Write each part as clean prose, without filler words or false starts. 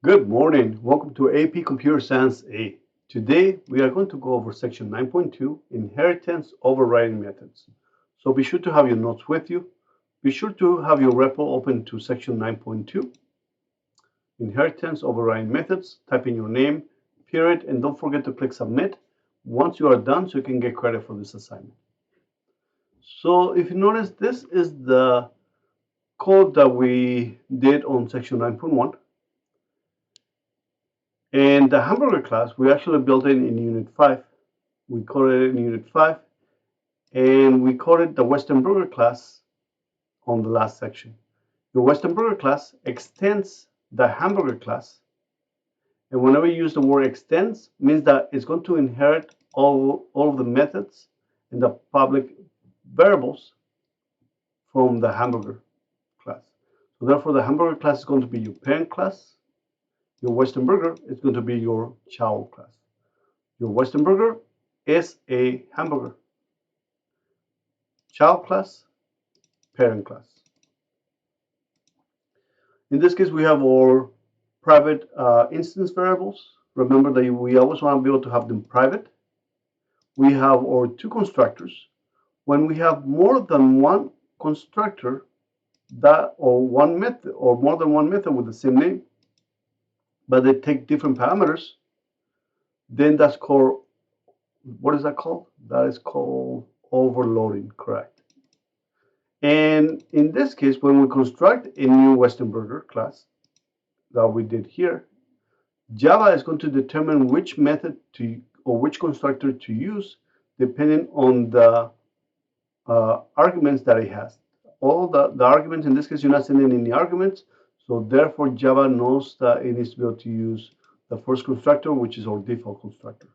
Good morning. Welcome to AP Computer Science A. Today we are going to go over section 9.2, Inheritance Overriding Methods. So be sure to have your notes with you. Be sure to have your repo open to section 9.2, Inheritance Overriding Methods. Type in your name, period, and don't forget to click Submit once you are done so you can get credit for this assignment. So if you notice, this is the code that we did on section 9.1. And the hamburger class, we actually built it in Unit 5. We coded it in Unit 5, and we coded the Western Burger class on the last section. The Western Burger class extends the hamburger class, and whenever you use the word extends, means that it's going to inherit all of the methods and the public variables from the hamburger class. So therefore, the hamburger class is going to be your parent class. Your Western Burger is going to be your child class. Your Western Burger is a hamburger. Child class, parent class. In this case, we have our private instance variables. Remember that we always want to be able to have them private. We have our two constructors. When we have more than one constructor, or one method, or more than one method with the same name, but they take different parameters, then that's called, what is that called? That is called overloading, correct? And in this case, when we construct a new Western Burger class that we did here, Java is going to determine which method to or which constructor to use depending on the arguments that it has. All the arguments, in this case, you're not sending any arguments, so therefore Java knows that it needs to be able to use the first constructor, which is our default constructor.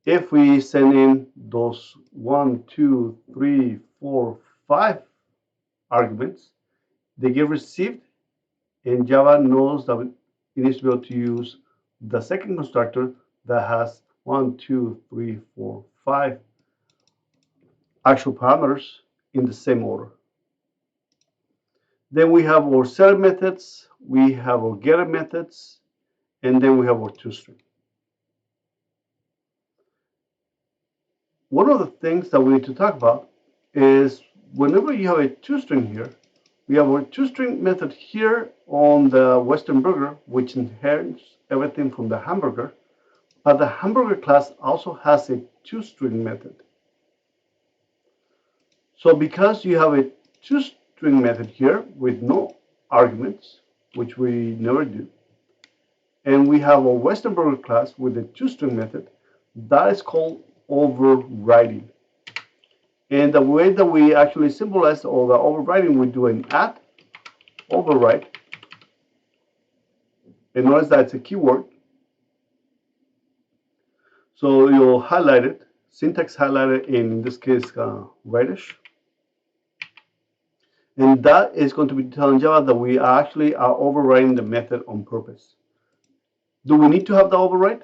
If we send in those 1, 2, 3, 4, 5 arguments, they get received, and Java knows that it needs to be able to use the second constructor that has 1, 2, 3, 4, 5 actual parameters in the same order. Then we have our setter methods, we have our getter methods, and then we have our toString. One of the things that we need to talk about is whenever you have a toString here, we have our toString method here on the Western Burger, which inherits everything from the hamburger, but the hamburger class also has a toString method. So because you have a toString method here with no arguments, which we never do, and we have a Western Burger class with a toString method, that is called overriding. And the way that we actually symbolize all the overriding, we do an add override. And notice that it's a keyword. So you'll highlight it, syntax highlighted in this case reddish. And that is going to be telling Java that we actually are overriding the method on purpose. Do we need to have the override?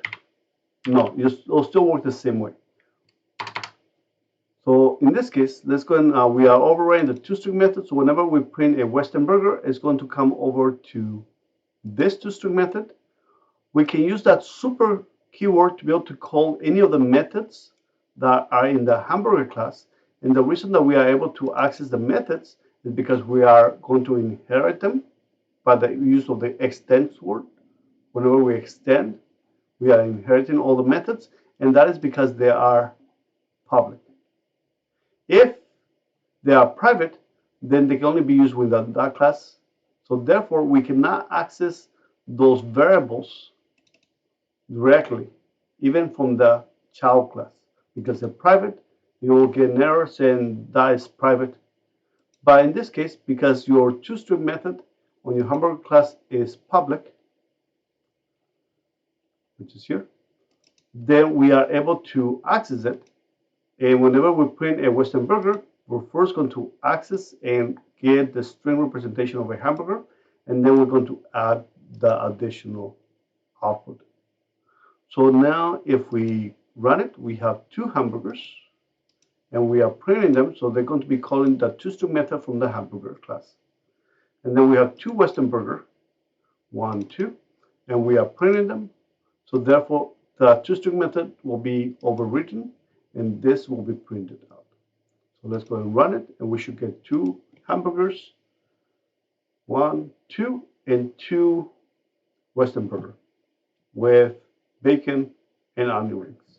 No, it'll still work the same way. So in this case, let's go and we are overriding the toString method. So whenever we print a Western Burger, it's going to come over to this toString method. We can use that super keyword to be able to call any of the methods that are in the hamburger class. And the reason that we are able to access the methods is because we are going to inherit them by the use of the extends word. Whenever we extend, we are inheriting all the methods, and that is because they are public. If they are private, then they can only be used within that class. So therefore, we cannot access those variables directly, even from the child class, because they're private. You will get an error saying that is private. But in this case, because your toString method on your hamburger class is public, which is here, then we are able to access it. And whenever we print a Western Burger, we're first going to access and get the string representation of a hamburger, and then we're going to add the additional output. So now if we run it, we have two hamburgers, and we are printing them, so they're going to be calling the toString method from the hamburger class. And then we have two Western Burger, 1, 2, and we are printing them. So therefore, the two-string method will be overwritten, and this will be printed out. So let's go and run it, and we should get 2 hamburgers, 1, 2, and 2 Western burger with bacon and onion rings.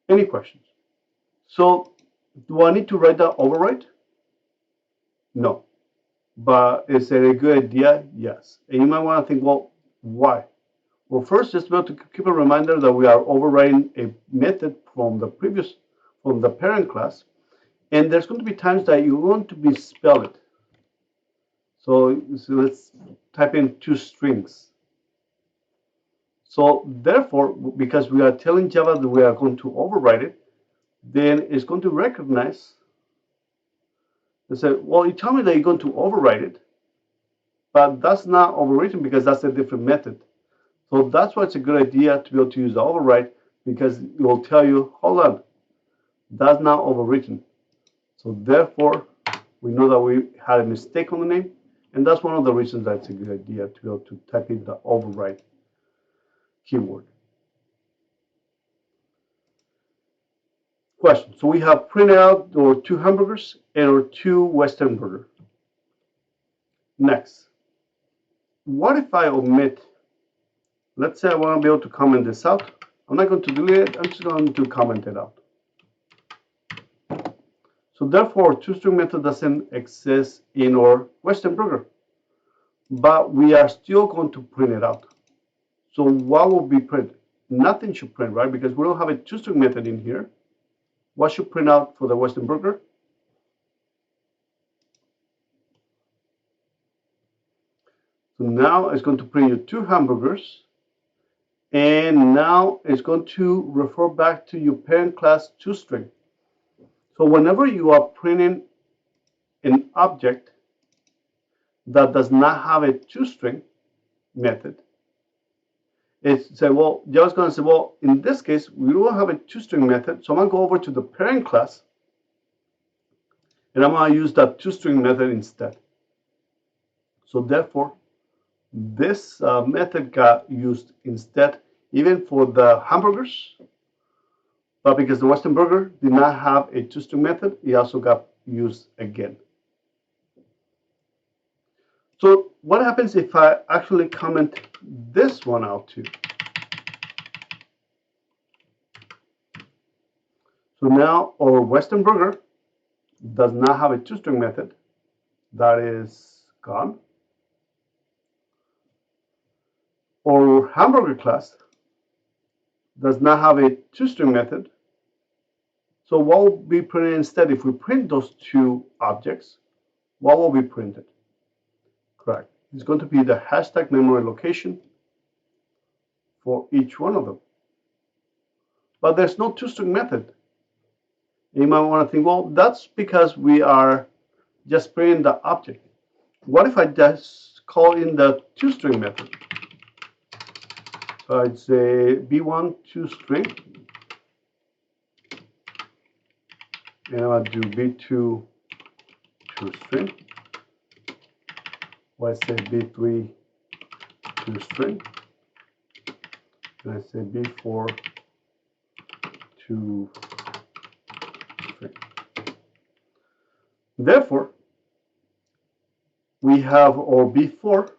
Any questions? So do I need to write that override? No. But is it a good idea? Yes. And you might want to think, well, why? Well, first, just to keep a reminder that we are overriding a method from the parent class, and there's going to be times that you want to misspell it. So let's type in 2 strings. So therefore, because we are telling Java that we are going to override it, then it's going to recognize and say, well, you tell me that you're going to override it, but that's not overwritten because that's a different method. So that's why it's a good idea to be able to use the override, because it will tell you, hold on, that's not overwritten. So therefore, we know that we had a mistake on the name, and that's one of the reasons that it's a good idea to be able to type in the override keyword. Question. So we have printed out our 2 hamburgers and our 2 Western burger. Next, what if I omit? Let's say I want to be able to comment this out. I'm not going to delete it. I'm just going to comment it out. So therefore, our two-string method doesn't exist in our Western burger, but we are still going to print it out. So what will be printed? Nothing should print, right? Because we don't have a two-string method in here. What should print out for the Western burger? So now it's going to print you 2 hamburgers, and now it's going to refer back to your parent class two-string. So whenever you are printing an object that does not have a two-string method, it's say, well, Java's going to say, well, in this case, we don't have a two-string method, so I'm going to go over to the parent class, and I'm going to use that two-string method instead. So therefore, this method got used instead, even for the hamburgers, but because the Western burger did not have a two-string method, it also got used again. So what happens if I actually comment this one out too? So now our Western burger does not have a two-string method. That is gone. Our hamburger class does not have a two-string method. So what will be printed instead? If we print those 2 objects, what will be printed? Correct. It's going to be the hashtag memory location for each one of them. But there's no two-string method. You might want to think, well, that's because we are just printing the object. What if I just call in the two-string method? So I'd say b1 two-string, and I'll do b2 two-string. Let's say b3 two-string, and I say b4 two-string. Therefore, we have our b4,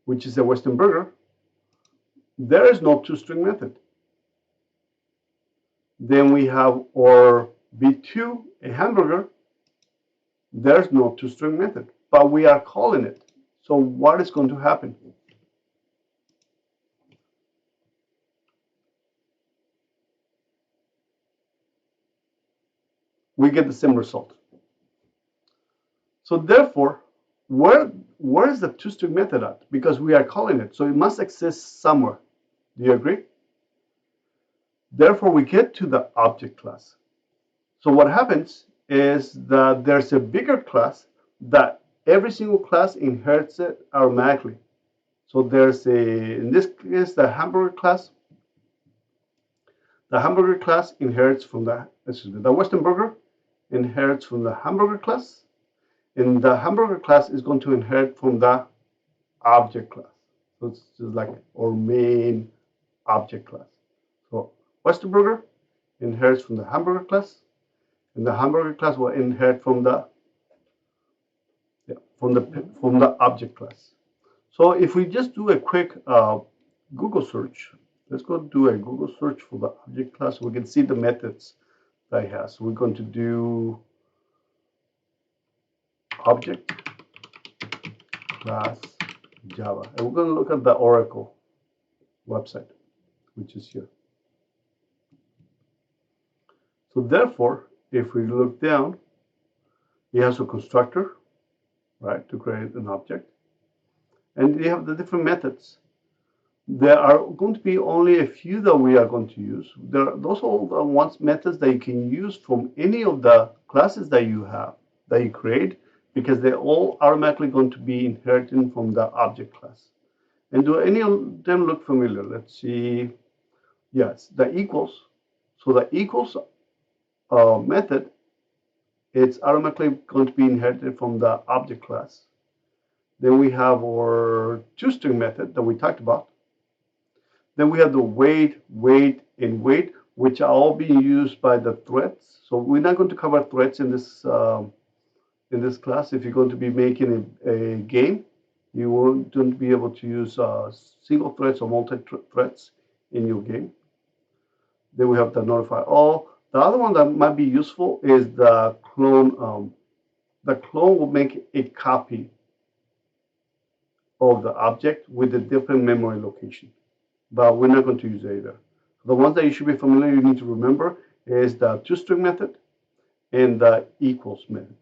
which is a Western burger. There is no two-string method. Then we have our b2, a hamburger. There's no two-string method, but we are calling it. So what is going to happen? We get the same result. So therefore, where is the two-string method at? Because we are calling it, so it must exist somewhere. Do you agree? Therefore, we get to the object class. So what happens is that there's a bigger class that every single class inherits it automatically. So there's in this case, the hamburger class. The hamburger class inherits from the Western burger inherits from the hamburger class, and the hamburger class is going to inherit from the object class. So it's just like our main object class. So Westerburger inherits from the hamburger class, and the hamburger class will inherit from the from the object class. So if we just do a quick Google search, let's go do a Google search for the object class. We can see the methods that it has. So we're going to do object class Java, and we're going to look at the Oracle website, which is here. So therefore, if we look down, it has a constructor, right, to create an object. And you have the different methods. There are going to be only a few that we are going to use. Those are all the ones methods that you can use from any of the classes that you have, that you create, because they're all automatically going to be inheriting from the object class. And do any of them look familiar? Let's see. Yes, the equals. So the equals method, it's automatically going to be inherited from the object class. Then we have our toString method that we talked about. Then we have the wait, and wait, which are all being used by the threads. So we're not going to cover threads in this class. If you're going to be making a game, you won't be able to use single threads or multi-threads in your game. Then we have the notify all. The other one that might be useful is the clone. The clone will make a copy of the object with a different memory location, but we're not going to use either. The ones that you should be familiar, you need to remember, is the toString method and the equals method.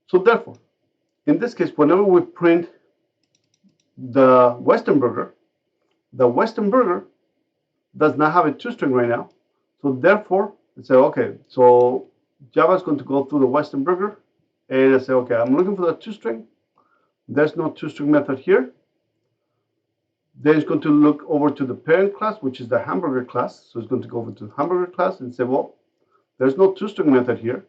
So therefore, in this case, whenever we print the Western burger does not have a toString right now. So therefore, I say, okay, so Java is going to go through the Western burger, and I say, okay, I'm looking for the toString. There's no toString method here. Then it's going to look over to the parent class, which is the hamburger class. So it's going to go over to the hamburger class and say, well, there's no toString method here.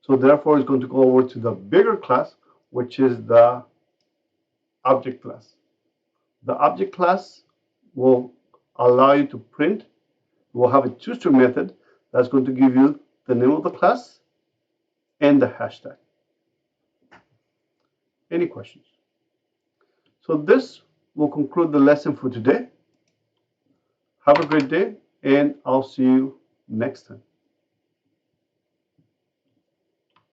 So therefore, it's going to go over to the bigger class, which is the object class. The object class will allow you to print. We'll have a toString method that's going to give you the name of the class and the hashtag. Any questions? So this will conclude the lesson for today. Have a great day, and I'll see you next time.